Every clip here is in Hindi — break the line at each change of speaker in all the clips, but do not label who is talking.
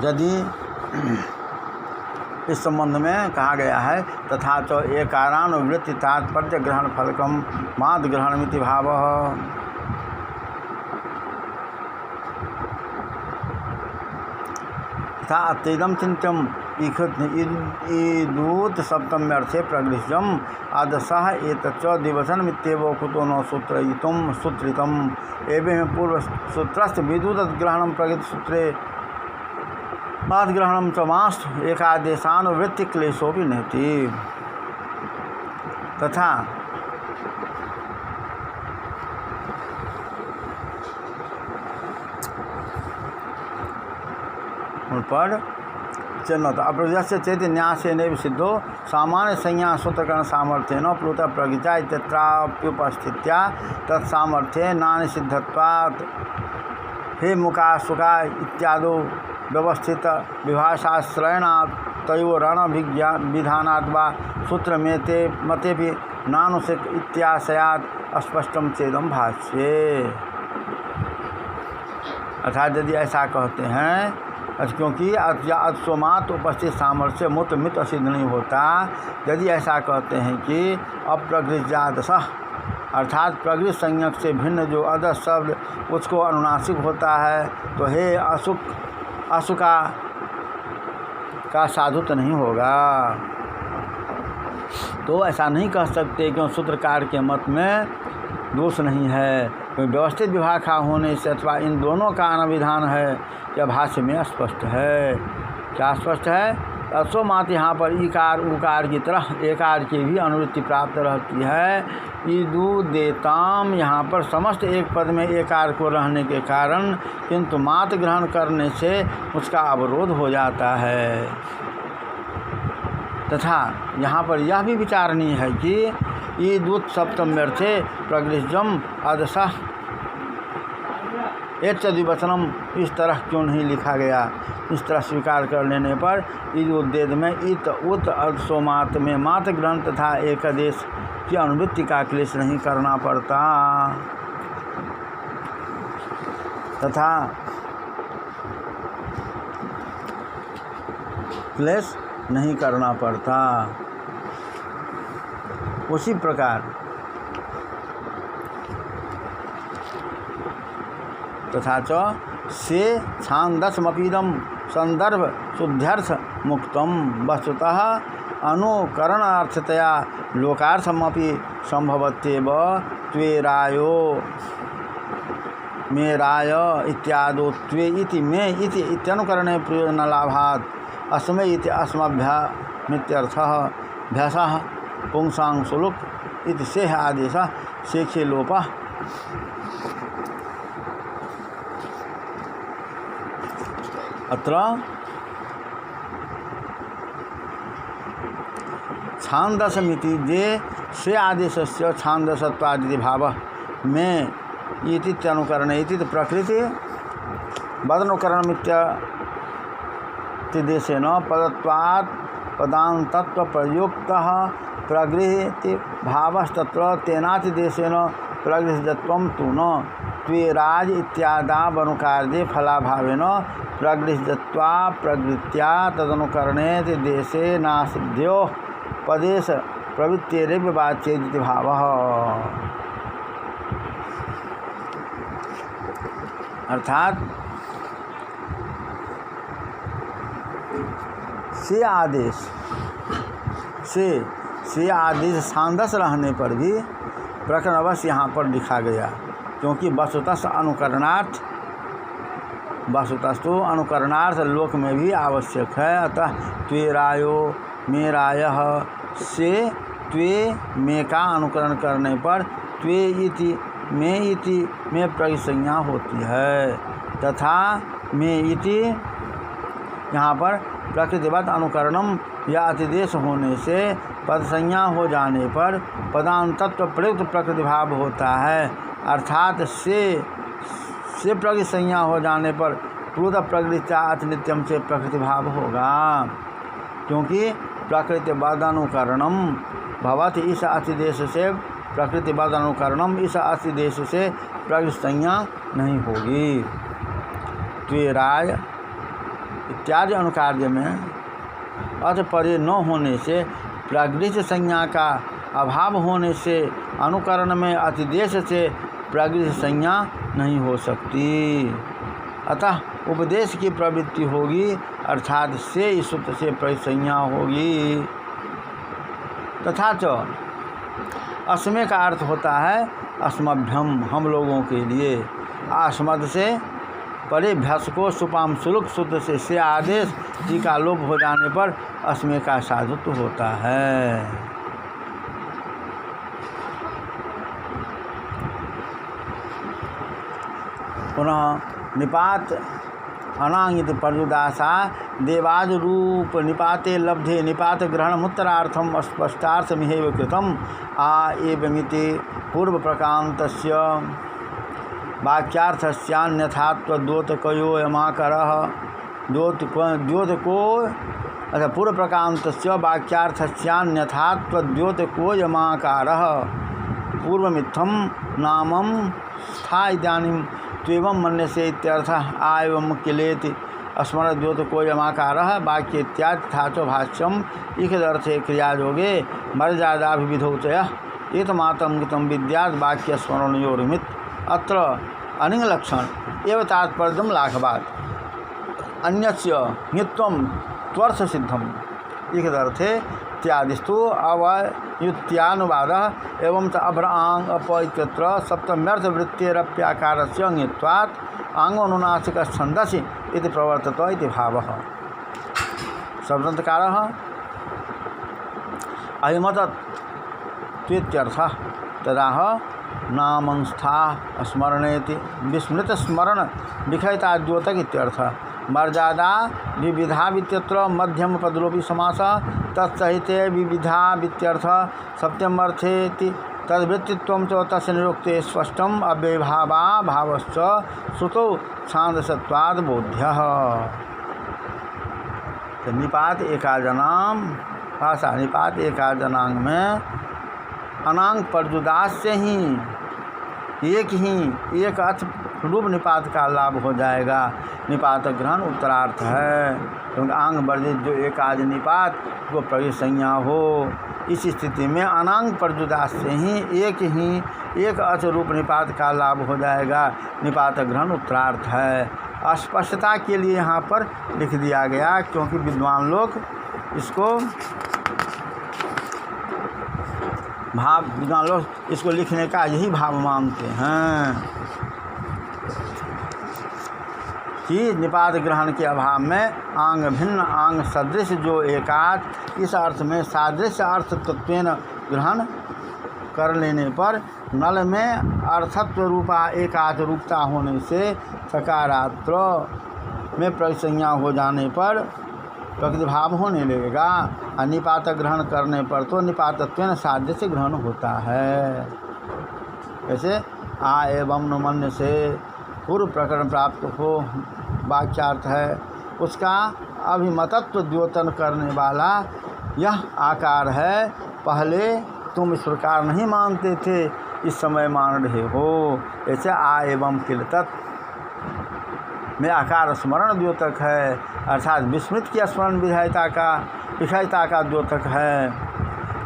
यदि इस संबंध में कहा गया है तथा च एकारानुवृत्ति तात्पर्य ग्रहण फलकम माद ग्रहणमिति भावः। तथा अत्यदम चिंत्यम ईदूत सप्तम्यर्थे प्रगृह्यम आदशः एतच्च दिवसनमित्येव कुतो न सूत्रितम एवं पूर्व सूत्रस्थ विदूत ग्रहणम प्रगति सूत्रे माद ग्रहणम च मास्तु एकादेशानुवृत्ति क्लेशोपि नहति। तथा पर चिन्हत अप्रजस्य चेत न्यासेन सिद्धो सामान्य संज्ञा सूत्रकरण सामर्थ्येन प्लुत प्रज्ञा इत्यत्राप्युपस्थित्या तत्सामर्थ्ये नानिसिद्धत्वात् हे मुका सुका इत्यादो व्यवस्थित विभाषाश्रयणात् तयोरण विधानात् वा सूत्र मते भी नानुसिक इत्याशयात् स्पष्टम चेदम भाष्ये। अर्थात यदि ऐसा कहते हैं क्योंकि अत्सोमात उपस्थित सामर्थ्य मूत्र मित सिद्ध नहीं होता। यदि ऐसा कहते हैं कि अप्रगृह्यादशः अर्थात प्रगृह्य संज्ञक से भिन्न जो अदश शब्द उसको अनुनासिक होता है तो हे असुका का साधुत नहीं होगा। तो ऐसा नहीं कह सकते क्यों सूत्रकार के मत में दोष नहीं है, कोई व्यवस्थित विभाग होने से अथवा इन दोनों का अनुविधान है यह भाष्य में स्पष्ट है। क्या स्पष्ट है? अश्वमात यहाँ पर इकार उकार की तरह एकार की भी अनुवृत्ति प्राप्त रहती है। ईदू देताम यहाँ पर समस्त एक पद में एकार को रहने के कारण किंतु मात ग्रहण करने से उसका अवरोध हो जाता है। तथा यहाँ पर यह भी विचारणीय है कि ईदूत सप्तम्यर्थे प्रगृह्यम अदशः एच द्विवचनम इस तरह क्यों नहीं लिखा गया? इस तरह स्वीकार कर लेने पर ईदुद्देद में इत उत अदसोमात में मात ग्रहण तथा एकादेश की अनुवृत्ति का क्लेश नहीं करना पड़ता। तथा क्लेश नहीं करना पड़ता। उसी प्रकार तथा च से छांदसमपीदम संदर्भ शुद्ध्यर्थ मुक्तम वस्तुतः अनुकरणार्थतया लोकार्थमपि संभवत्येव त्वेरायो मेराय इत्यादो त्वे इति मे इति इत्यनुकरणे प्रयोजन लाभात् अस्मै इति अस्मभ्यामित्यर्थः भ्यसः पुंसां सुलुक इति सेह आदेशः शेखे लोपः। अत्र छांदसमिति जे से आदेशस्य छांदसत्वादिति भावः में इत्यनुकरणे इति प्रकृति वदनुकरणमित्यतिदेशेन पदत्वात् पदान्तत्व प्रयुक्तः प्रगृह्यति भावस्तत्र तेनातिदेशेन प्रगृह्यत्वं तु न त्वेराज इत्यादावनुकार्ये फलाभावेन प्रगृह्यत्वा प्रवृत्त्या तदनुकरणे देशे नासिद्ध्यो पदेश प्रवृत्तेरेव वाच्येति भावः। अर्थात से आदेश से आदेश छांदस रहने पर भी प्रकरण अवश्य यहाँ पर लिखा गया क्योंकि वस्तुतस्तु अनुकरणार्थ लोक में भी आवश्यक है। अतः त्वेरायो मेरायः से त्वे में का अनुकरण करने पर त्वे इति में प्रसंज्ञा होती है तथा में इति यहाँ पर प्रकृतिवत अनुकरणम या अतिदेश होने से पदसंज्ञा हो जाने पर पदांतत्व प्रयुक्त प्रकृति भाव होता है। अर्थात से प्रकृति संज्ञा हो जाने पर प्लुत प्रकृति अतिनित्यम से प्रकृति भाव होगा क्योंकि प्रकृतिवादानुकरणम भवति इस अतिदेश से प्रकृतिवादानुकरणम इस अतिदेश से प्रकृति संज्ञा नहीं होगी। त्वेराय इत्यादि अनुकार्य में अथ परे न होने से, प्रगृह्य संज्ञा का अभाव होने से, अनुकरण में अतिदेश से प्रगृह्य संज्ञा नहीं हो सकती। अतः उपदेश की प्रवृत्ति होगी, अर्थात से इस सूत्र से परिसंज्ञा होगी। तथा च अस्मे का अर्थ होता है अस्मभ्यम, हम लोगों के लिए। अस्मद से परिभ्यस को सुपाम सुलुक सूत्र से आदेश जी का लोप हो जाने पर अस्मे का साधुत्व होता है। पुनः निपात अनांगित पर्युदासा देवाद रूप निपाते लब्धे निपात ग्रहण उत्तरार्थम स्पष्टार्थमिहेव कृतम आ एवमिति पूर्व प्रकांतस्य वाक्यार्थस्यान्यथात्वद्योतकयोयमाकरः द्योतको अच्छा पूर्व प्रकांतस्य वाक्यार्थस्यान्यथात्वद्योतकोयमाकारः पूर्वमित्थम नामम स्था इदानीं त्वेवं मन्यसे इत्यर्थः आ एवं किलेति स्मरद्योतकोयमाकारः वाक्य इत्यादि था च भाष्यम इखदर्थे क्रियायोगे मर्यादाभिविधौ च एतमात्रं गीतं विद्यात् वाक्य स्मरणयोर्मित अत्र अनिंग लक्षण एवं तात्पर्यम लाघवाद अन्यस्य नित्यम त्वर्थ सिद्धम इखदर्थे इत्यादिस्तु अवयुत्यानुवादः एवं च अभ्रांग अप इत्यत्र सप्तम्यर्थ वृत्तेरप्याकारस्य अंगित्वात् आंगोनुनासिक छन्दसि इति प्रवर्तत इति भावः। शब्दान्तकारः अहिमतत् त्वेत्यर्थः तदाह नामंस्था स्मरणेति विस्मृत स्मरण विखयता द्योतक इत्यर्थः। मर्यादा विविधा वित्यत्र मध्यम पदलोपी समास तत्सहिते विविधा वित्यर्थः। सप्तम अर्थेति तद्वृत्तित्वं च तस्य निरुक्ते स्पष्टम अव्यभावा भावश्च श्रुतौ छान्दसत्वाद् बोध्यः। निपात एकाजनाम भाषा निपात एकाजनांग में अनांग पर्युदास से ही एक अर्थ रूप निपात का लाभ हो जाएगा। निपात ग्रहण उत्तरार्थ है, क्योंकि आंग वर्जित जो एकाज निपात वो परिसंज्ञा हो। इस स्थिति में अनांग पर्युदास से ही एक अर्थ रूप निपात का लाभ हो जाएगा। निपात ग्रहण उत्तरार्थ है। अस्पष्टता के लिए यहाँ पर लिख दिया गया, क्योंकि विद्वान लोग इसको इसको लिखने का यही भाव मानते हैं कि निपात ग्रहण के अभाव में आंग भिन्न आंग सदृश जो एकाच, इस अर्थ में सादृश्य अर्थ तत्वेन ग्रहण कर लेने पर नल में अर्थत्व रूपा एकाच रूपता होने से सकारात्र में परिसंज्ञा हो जाने पर प्रकृति भाव होने लगेगा। और निपात ग्रहण करने पर तो निपातत्वेन सादृश्य ग्रहण होता है। जैसे आ एवं नुमन्य से पूर्व प्रकरण प्राप्त हो वाक्यार्थ है, उसका अभिमतत्व द्योतन करने वाला यह आकार है। पहले तुम इस प्रकार नहीं मानते थे, इस समय मान रहे हो। ऐसे आ एवं किल तत् में आकार स्मरण द्योतक है, अर्थात विस्मृत की स्मरण विधायता का द्योतक है।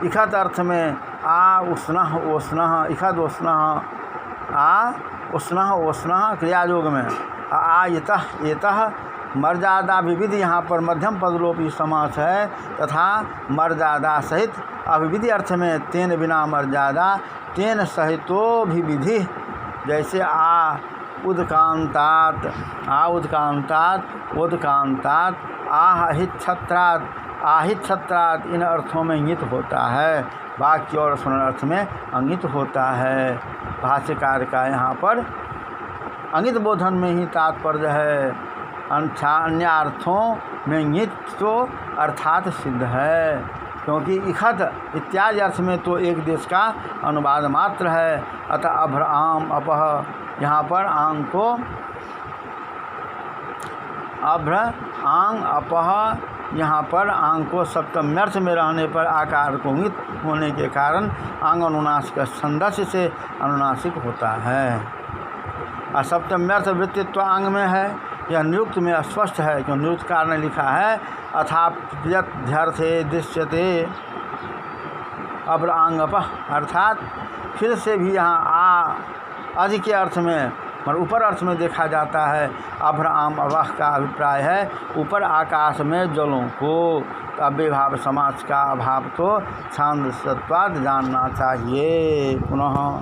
इखत अर्थ में आ उष्णः ओष्णः इखद ओष्णः आ उष्णः ओष्णः क्रियायोग में आ एतः मर्यादा विविध यहाँ पर मध्यम पदलोपी समास है, तथा मर्यादा सहित अविविधि अर्थ में तेन बिना मर्यादा तेन सहितो भी विधि। जैसे आ उदकांतात आहित छत्रात इन अर्थों में इंगित होता है। वाक्य और स्मरण अर्थ में अंगित होता है। भाष्यकार का यहाँ पर अंगित बोधन में ही तात्पर्य है, अन्य अर्थों में इंगित तो अर्थात सिद्ध है, क्योंकि इखत इत्यादि अर्थ में तो एक देश का अनुवाद मात्र है। अतः अभ्र आम अपह, यहाँ पर आंग को अभ्र आंग अपह, यहाँ पर आंग को सप्तम्यर्थ में रहने पर आकार को इंगित होने के कारण आंग अनुनासिक छंदस्य से अनुनासिक होता है। और सप्तम्यर्थ वृत्तित्व आंग में है, यह निरुक्त में स्पष्ट है, क्यों निरुक्तकार ने लिखा है अथाप्यध्यर्थे दृश्यते अब्रांगपः, अर्थात फिर से भी यहाँ आदि के अर्थ में और ऊपर अर्थ में देखा जाता है। अभ्राम अवह का अभिप्राय है ऊपर आकाश में जलों को। अव्यभाव समास का अभाव को छांदसत्वाद जानना चाहिए। पुनः